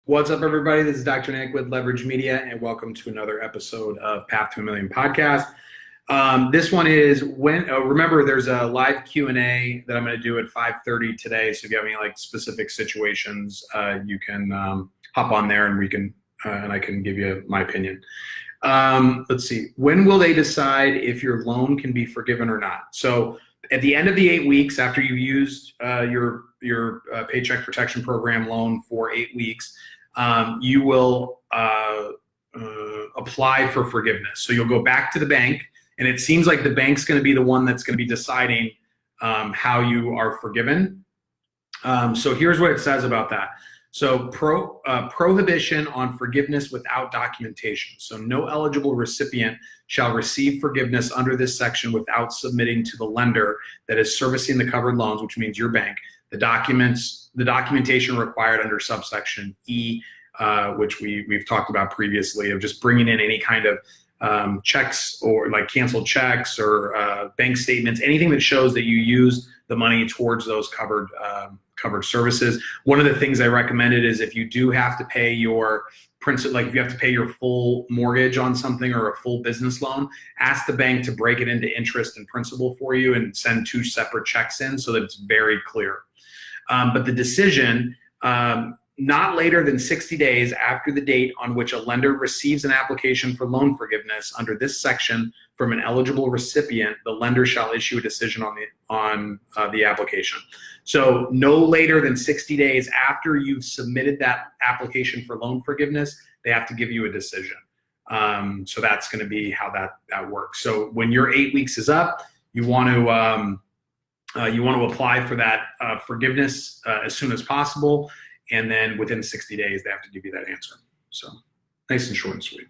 What's up, everybody? This is Dr. Nick with LVRG Media, and welcome to another episode of Path to a Million podcast. This one is remember, there's a live Q&A that I'm going to do at 5:30 today. So if you have any specific situations, you can hop on there, and we can and I can give you my opinion. Let's see. When will they decide if your loan can be forgiven or not? So at the end of the 8 weeks after you've used your Paycheck Protection Program loan for 8 weeks, you will apply for forgiveness. So you'll go back to the bank, and it seems like the bank's going to be the one that's going to be deciding how you are forgiven. So here's what it says about that. So prohibition on forgiveness without documentation. So no eligible recipient shall receive forgiveness under this section without submitting to the lender that is servicing the covered loans, which means your bank, the documentation required under subsection E, which we've talked about previously, of just bringing in any kind of checks or canceled checks or bank statements, anything that shows that you use the money towards those covered services. One of the things I recommended is if you do have to pay your principal, if you have to pay your full mortgage on something or a full business loan, ask the bank to break it into interest and principal for you and send 2 separate checks in so that it's very clear. But the decision, not later than 60 days after the date on which a lender receives an application for loan forgiveness under this section from an eligible recipient, the lender shall issue a decision on the application. So no later than 60 days after you've submitted that application for loan forgiveness, they have to give you a decision. So that's going to be how that works. So when your 8 weeks is up, you want to apply for that forgiveness as soon as possible. And then within 60 days, they have to give you that answer. So nice and short and sweet.